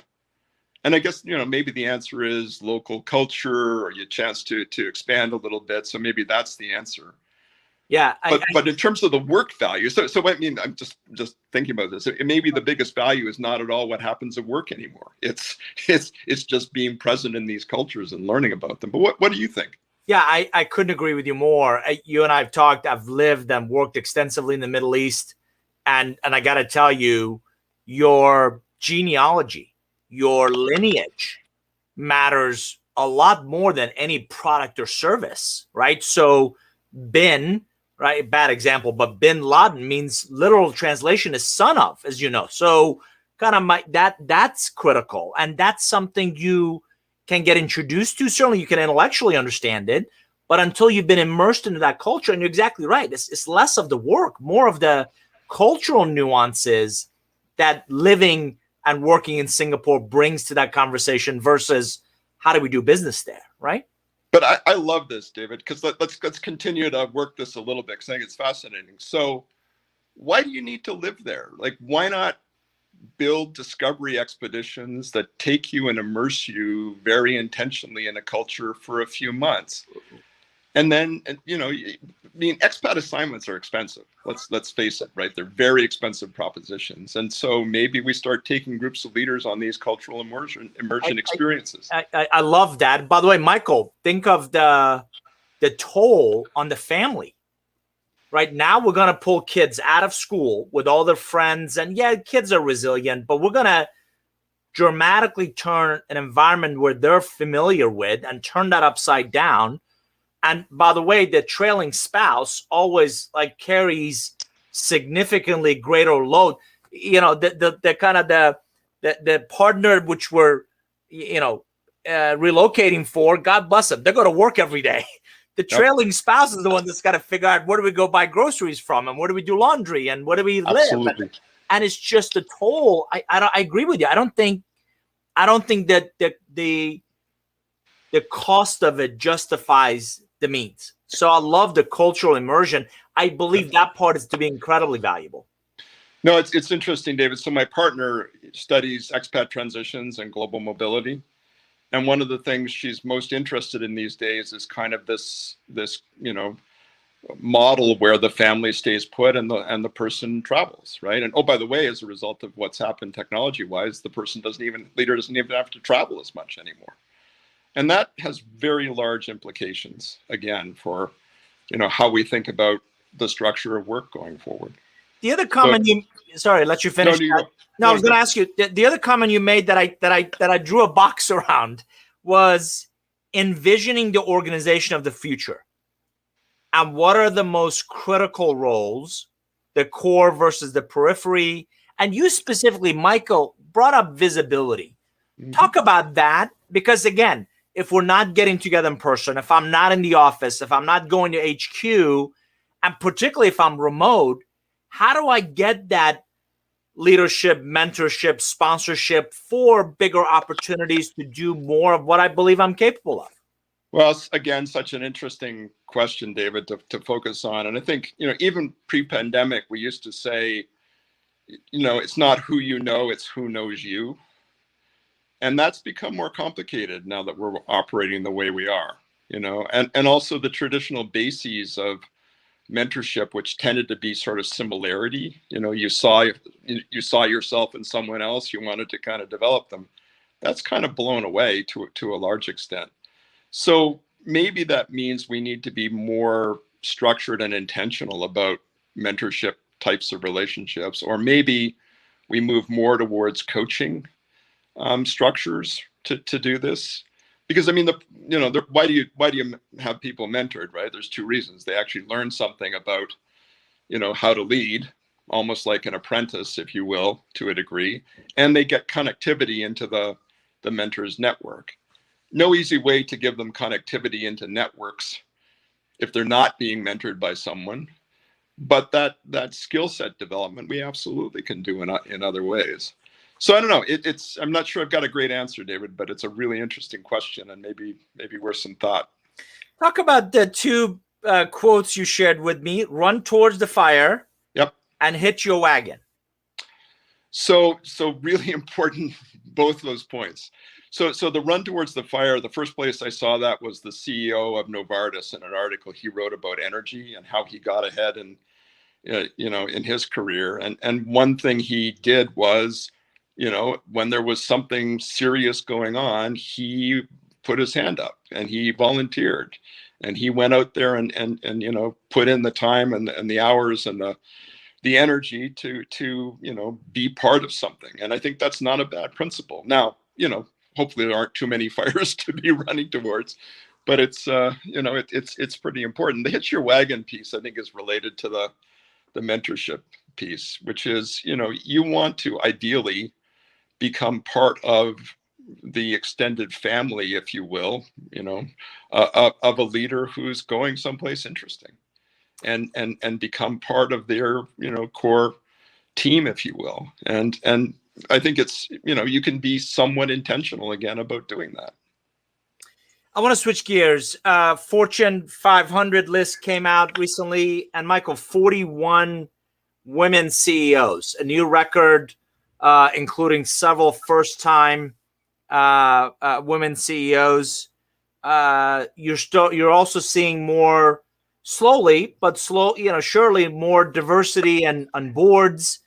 [SPEAKER 3] And I guess, maybe the answer is local culture, or a chance to expand a little bit. So maybe that's the answer.
[SPEAKER 1] Yeah.
[SPEAKER 3] But in terms of the work value, so I mean, I'm just thinking about this. Maybe the biggest value is not at all what happens at work anymore. It's just being present in these cultures and learning about them. But what do you think?
[SPEAKER 1] Yeah, I couldn't agree with you more. You and I have talked. I've lived and worked extensively in the Middle East, and I got to tell you, your genealogy, your lineage matters a lot more than any product or service, right? So bin, right? Bad example, but bin Laden means, literal translation is son of, as you know. So kind of that's critical. And that's something you can get introduced to. Certainly you can intellectually understand it, but until you've been immersed into that culture, and you're exactly right, it's less of the work, more of the cultural nuances that living and working in Singapore brings to that conversation versus how do we do business there, right?
[SPEAKER 3] But I love this, David, because let's continue to work this a little bit, because I think it's fascinating. So why do you need to live there? Like, why not build discovery expeditions that take you and immerse you very intentionally in a culture for a few months. And then, expat assignments are expensive. Let's face it, right? They're very expensive propositions. And so maybe we start taking groups of leaders on these cultural immersion experiences.
[SPEAKER 1] I love that. By the way, Michael, think of the toll on the family. Right now, we're going to pull kids out of school with all their friends. And yeah, kids are resilient, but we're going to dramatically turn an environment where they're familiar with and turn that upside down. And by the way, the trailing spouse always carries significantly greater load. The kind of the partner which we're relocating for, God bless them, they're going to work every day. The trailing spouse is the one that's got to figure out where do we go buy groceries from, and where do we do laundry, and where do we live. And it's just a toll. I agree with you. I don't think that the cost of it justifies the means. So I love the cultural immersion. I believe that part is to be incredibly valuable.
[SPEAKER 3] No, it's interesting, David. So my partner studies expat transitions and global mobility. And one of the things she's most interested in these days is kind of this model where the family stays put and the person travels, right? And oh, by the way, as a result of what's happened technology-wise, the leader doesn't even have to travel as much anymore. And that has very large implications, again, for how we think about the structure of work going forward.
[SPEAKER 1] The other comment let you finish. No, I was going to ask you. The other comment you made that I drew a box around was envisioning the organization of the future, and what are the most critical roles, the core versus the periphery. And you specifically, Michael, brought up visibility. Mm-hmm. Talk about that, because again, if we're not getting together in person, if I'm not in the office, if I'm not going to HQ, and particularly if I'm remote, how do I get that leadership, mentorship, sponsorship for bigger opportunities to do more of what I believe I'm capable of?
[SPEAKER 3] Well, again, such an interesting question, David, to focus on. And I think, even pre-pandemic, we used to say, it's not who you know, it's who knows you. And that's become more complicated now that we're operating the way we are, and also the traditional bases of mentorship, which tended to be sort of similarity. You saw yourself in someone else, you wanted to kind of develop them. That's kind of blown away to a large extent. So maybe that means we need to be more structured and intentional about mentorship types of relationships, or maybe we move more towards coaching structures to do this. Because why do you have people mentored, right? There's two reasons. They actually learn something about, how to lead, almost like an apprentice, if you will, to a degree, and they get connectivity into the mentor's network. No easy way to give them connectivity into networks if they're not being mentored by someone, but that skill set development we absolutely can do in other ways. So I don't know. I'm not sure I've got a great answer, David, but it's a really interesting question, and maybe worth some thought.
[SPEAKER 1] Talk about the two quotes you shared with me: "Run towards the fire."
[SPEAKER 3] Yep.
[SPEAKER 1] And "Hitch your wagon."
[SPEAKER 3] So really important, both those points. So the run towards the fire, the first place I saw that was the CEO of Novartis in an article he wrote about energy and how he got ahead in his career. And one thing he did was, when there was something serious going on, he put his hand up and he volunteered and he went out there and put in the time and the hours and the energy to be part of something. And I think that's not a bad principle. Now, hopefully there aren't too many fires to be running towards, but it's it's pretty important. The hitch your wagon piece, I think, is related to the mentorship piece, which is, you want to ideally become part of the extended family, if you will, of a leader who's going someplace interesting, and become part of their, core team, if you will. And I think it's, you can be somewhat intentional again about doing that.
[SPEAKER 1] I want to switch gears. Fortune 500 list came out recently, and Michael, 41 women CEOs, a new record including several first-time women CEOs. You're also seeing more slowly, but surely more diversity on boards.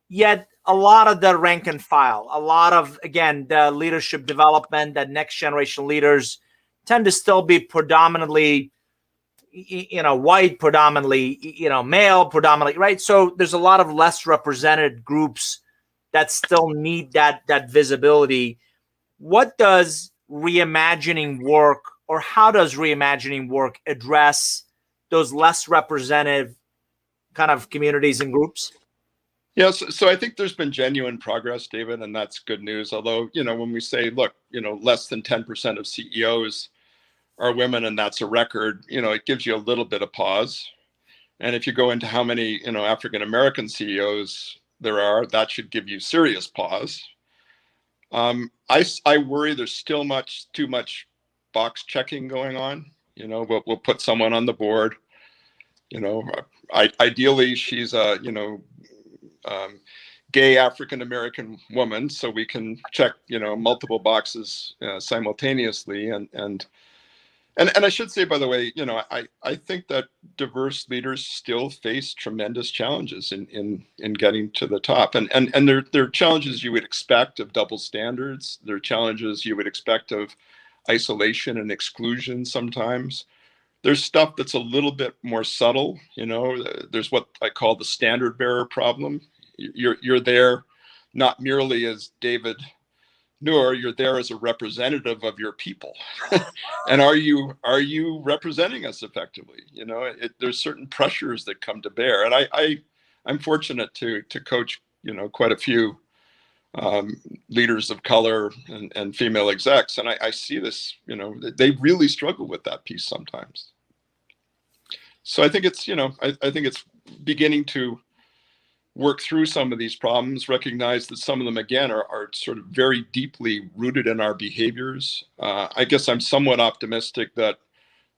[SPEAKER 1] Yet a lot of the rank and file, a lot of, again, the leadership development, that next generation leaders tend to still be predominantly, white, predominantly, male, predominantly, right? So there's a lot of less represented groups that still need that visibility. What does reimagining work, or how does reimagining work address those less representative kind of communities and groups?
[SPEAKER 3] Yes, so I think there's been genuine progress, David, and that's good news. Although, when we say, look, less than 10% of CEOs are women, and that's a record, it gives you a little bit of pause. And if you go into how many, African American CEOs there are, that should give you serious pause. I worry there's still too much box checking going on. We'll put someone on the board. Ideally, she's a gay African American woman, so we can check multiple boxes simultaneously. And I should say, by the way, I think that diverse leaders still face tremendous challenges in getting to the top, and there are challenges you would expect of double standards. There are challenges you would expect of isolation and exclusion sometimes. There's stuff that's a little bit more subtle. There's what I call the standard bearer problem. You're there not merely as David Noor, you're there as a representative of your people. And are you representing us effectively? There's certain pressures that come to bear. And I'm fortunate to coach, quite a few leaders of color and female execs. And I see this, they really struggle with that piece sometimes. So I think it's, I think it's beginning to work through some of these problems, recognize that some of them, again, are sort of very deeply rooted in our behaviors. I guess I'm somewhat optimistic that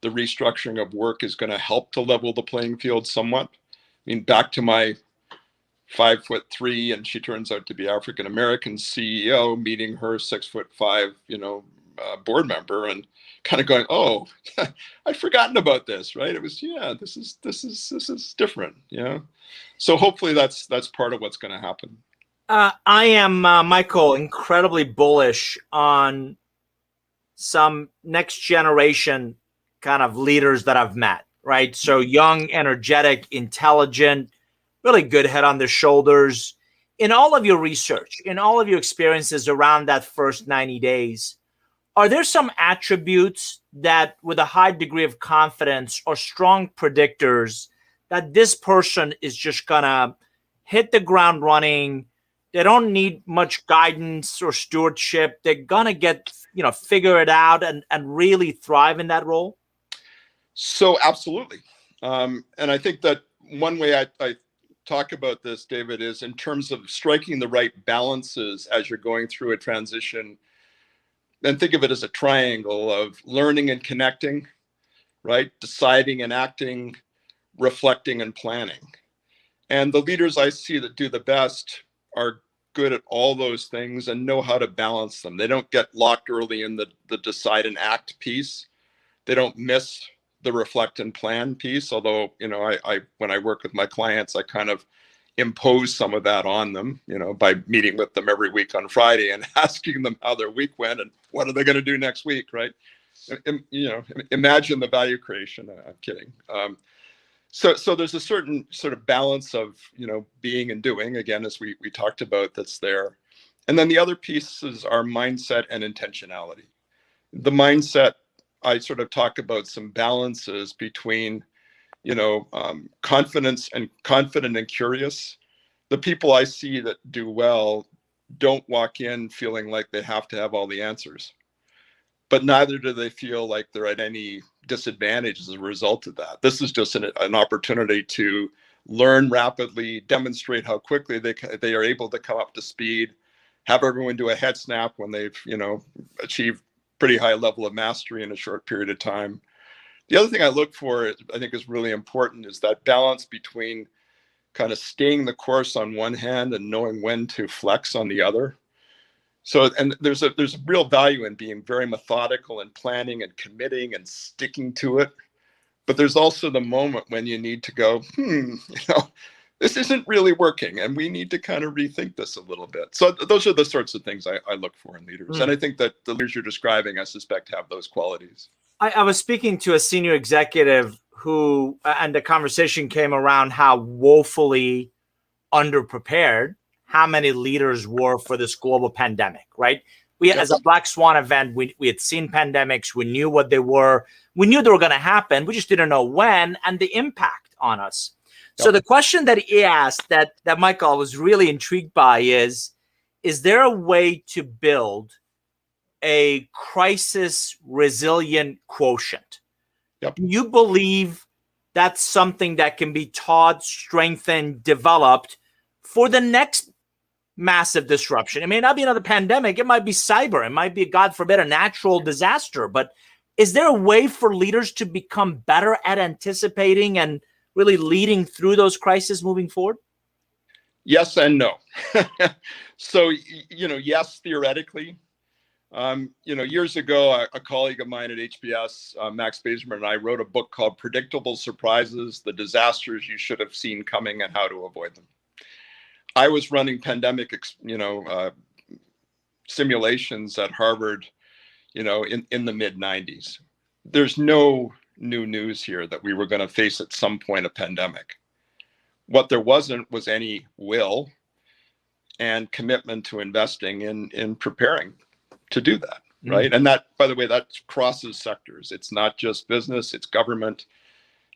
[SPEAKER 3] the restructuring of work is going to help to level the playing field somewhat. I mean, back to my 5'3", and she turns out to be African American CEO, meeting her 6'5", board member, and kind of going, oh, I'd forgotten about this, right? It was, this is different, So hopefully that's part of what's going to happen.
[SPEAKER 1] I am, Michael, incredibly bullish on some next generation kind of leaders that I've met, right? So young, energetic, intelligent, really good head on their shoulders. In all of your research, in all of your experiences around that first 90 days, are there some attributes that, with a high degree of confidence or strong predictors, that this person is just gonna hit the ground running? They don't need much guidance or stewardship. They're gonna get, figure it out and really thrive in that role?
[SPEAKER 3] So absolutely. And I think that one way I talk about this, David, is in terms of striking the right balances as you're going through a transition. Then think of it as a triangle of learning and connecting, right? Deciding and acting, reflecting and planning. And the leaders I see that do the best are good at all those things and know how to balance them. They don't get locked early in the decide and act piece. They don't miss the reflect and plan piece. Although, I when I work with my clients, I kind of impose some of that on them, by meeting with them every week on Friday and asking them how their week went and what are they going to do next week, right? Imagine the value creation. I'm kidding. So there's a certain sort of balance of, being and doing, again, as we talked about, that's there. And then the other pieces are mindset and intentionality. The mindset, I sort of talk about some balances between, confident and curious. The people I see that do well don't walk in feeling like they have to have all the answers, but neither do they feel like they're at any disadvantage as a result of that. This is just an opportunity to learn rapidly, demonstrate how quickly they are able to come up to speed, have everyone do a head snap when they've, achieved pretty high level of mastery in a short period of time. The other thing I look for, I think, is really important, is that balance between kind of staying the course on one hand and knowing when to flex on the other. So, and there's a real value in being very methodical and planning and committing and sticking to it. But there's also the moment when you need to go, this isn't really working, and we need to kind of rethink this a little bit. So those are the sorts of things I look for in leaders. And I think that the leaders you're describing, I suspect, have those qualities.
[SPEAKER 1] I was speaking to a senior executive who, and the conversation came around how woefully underprepared how many leaders were for this global pandemic, right? We, as a Black Swan event, we had seen pandemics. We knew what they were. We knew they were going to happen. We just didn't know when and the impact on us. So the question that he asked that Michael was really intrigued by is there a way to build a crisis resilient quotient? Do you believe that's something that can be taught, strengthened, developed for the next massive disruption? It may not be another pandemic. It might be cyber. It might be, God forbid, a natural disaster. But is there a way for leaders to become better at anticipating and really leading through those crises moving forward?
[SPEAKER 3] Yes and no. So, yes, theoretically. Years ago, a colleague of mine at HBS, Max Bazerman, and I wrote a book called Predictable Surprises, the Disasters You Should Have Seen Coming and How to Avoid Them. I was running pandemic, simulations at Harvard, in the mid-90s. There's no new news here that we were going to face at some point a pandemic. What there wasn't was any will and commitment to investing in preparing to do that, right? And that, by the way, that crosses sectors. It's not just business, it's government.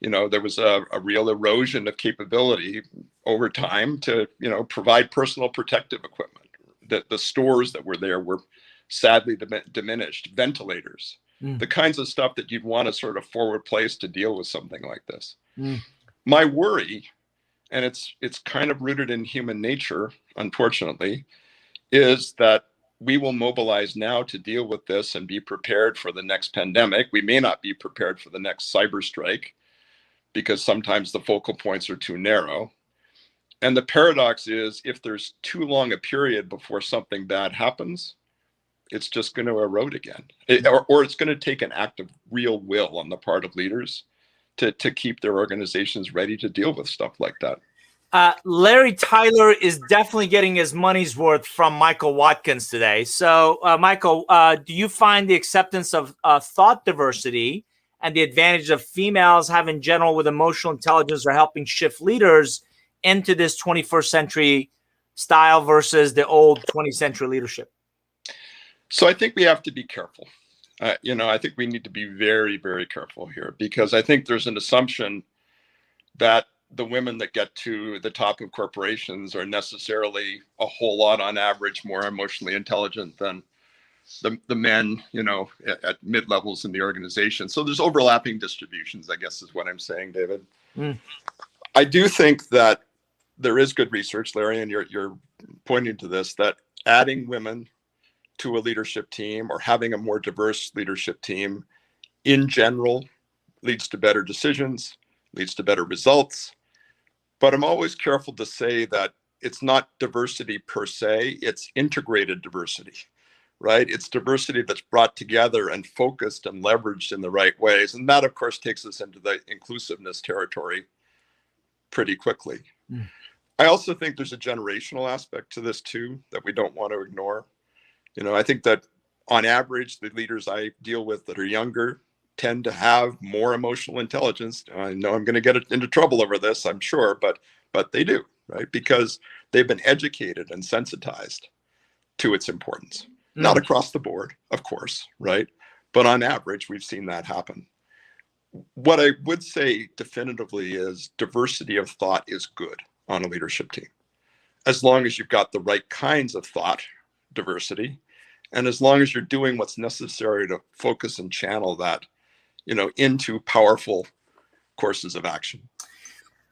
[SPEAKER 3] There was a real erosion of capability over time to, provide personal protective equipment. The stores that were there were sadly diminished. Ventilators, the kinds of stuff that you'd want to sort of forward place to deal with something like this. My worry, and it's kind of rooted in human nature, unfortunately, is that we will mobilize now to deal with this and be prepared for the next pandemic. We may not be prepared for the next cyber strike because sometimes the focal points are too narrow. And the paradox is, if there's too long a period before something bad happens, it's just going to erode again. Or it's going to take an act of real will on the part of leaders to keep their organizations ready to deal with stuff like that.
[SPEAKER 1] Larry Tyler is definitely getting his money's worth from Michael Watkins today. So, Michael, do you find the acceptance of thought diversity and the advantage of females having general with emotional intelligence are helping shift leaders into this 21st century style versus the old 20th century leadership?
[SPEAKER 3] So I think we have to be careful. I think we need to be very, very careful here, because I think there's an assumption that the women that get to the top of corporations are necessarily a whole lot on average more emotionally intelligent than the men, at mid levels in the organization. So there's overlapping distributions, I guess is what I'm saying, David. I do think that there is good research, Larry, and you're pointing to this, that adding women to a leadership team or having a more diverse leadership team in general leads to better decisions, leads to better results. But I'm always careful to say that it's not diversity per se, it's integrated diversity, right? It's diversity that's brought together and focused and leveraged in the right ways. And that, of course, takes us into the inclusiveness territory pretty quickly. I also think there's a generational aspect to this too that we don't want to ignore. I think that on average, the leaders I deal with that are younger tend to have more emotional intelligence. I know I'm going to get into trouble over this, I'm sure, but they do, right? Because they've been educated and sensitized to its importance. Not across the board, of course, right? But on average, we've seen that happen. What I would say definitively is diversity of thought is good on a leadership team, as long as you've got the right kinds of thought diversity, and as long as you're doing what's necessary to focus and channel that, into powerful courses of action.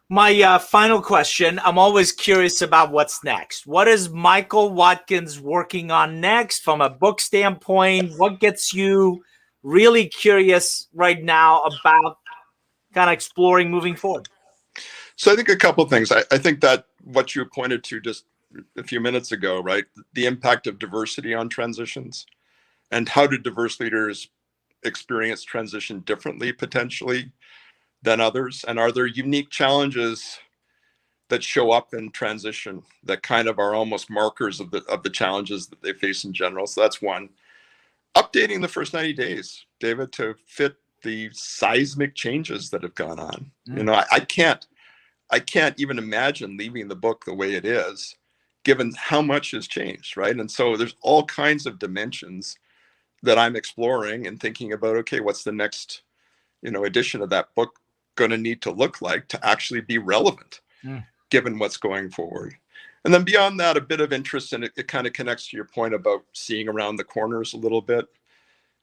[SPEAKER 1] My final question, I'm always curious about what's next. What is Michael Watkins working on next from a book standpoint? What gets you really curious right now about kind of exploring moving forward?
[SPEAKER 3] So I think a couple of things. I think that what you pointed to just a few minutes ago, right? The impact of diversity on transitions, and how do diverse leaders experience transition differently potentially than others? And are there unique challenges that show up in transition that kind of are almost markers of the challenges that they face in general? So that's one. Updating the first 90 days, David, to fit the seismic changes that have gone on. You know, I can't even imagine leaving the book the way it is, given how much has changed, right? And so there's all kinds of dimensions that I'm exploring and thinking about, okay, what's the next, edition of that book going to need to look like to actually be relevant, given what's going forward? And then beyond that, a bit of interest, and it kind of connects to your point about seeing around the corners a little bit.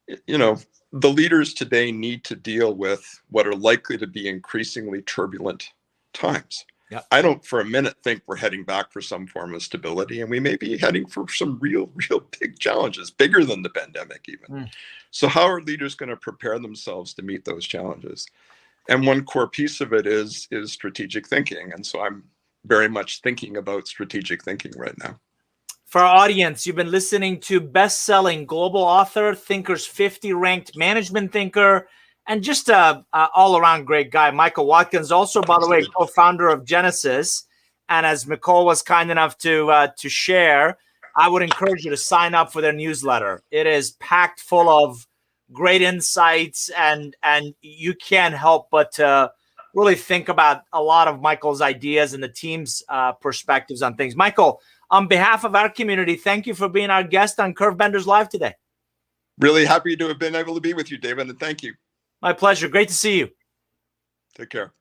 [SPEAKER 3] The leaders today need to deal with what are likely to be increasingly turbulent times.
[SPEAKER 1] Yep.
[SPEAKER 3] I don't for a minute think we're heading back for some form of stability, and we may be heading for some real big challenges, bigger than the pandemic even. So how are leaders going to prepare themselves to meet those challenges? And one core piece of it is strategic thinking. And so I'm very much thinking about strategic thinking right now.
[SPEAKER 1] For our audience, you've been listening to best-selling global author, Thinker's 50 ranked management thinker, and just a all-around great guy, Michael Watkins, also, by the way, co-founder of Genesis. And as Nicole was kind enough to share, I would encourage you to sign up for their newsletter. It is packed full of great insights, and you can't help but to really think about a lot of Michael's ideas and the team's perspectives on things. Michael, on behalf of our community, thank you for being our guest on Curvebenders Live today.
[SPEAKER 3] Really happy to have been able to be with you, David, and thank you.
[SPEAKER 1] My pleasure. Great to see you.
[SPEAKER 3] Take care.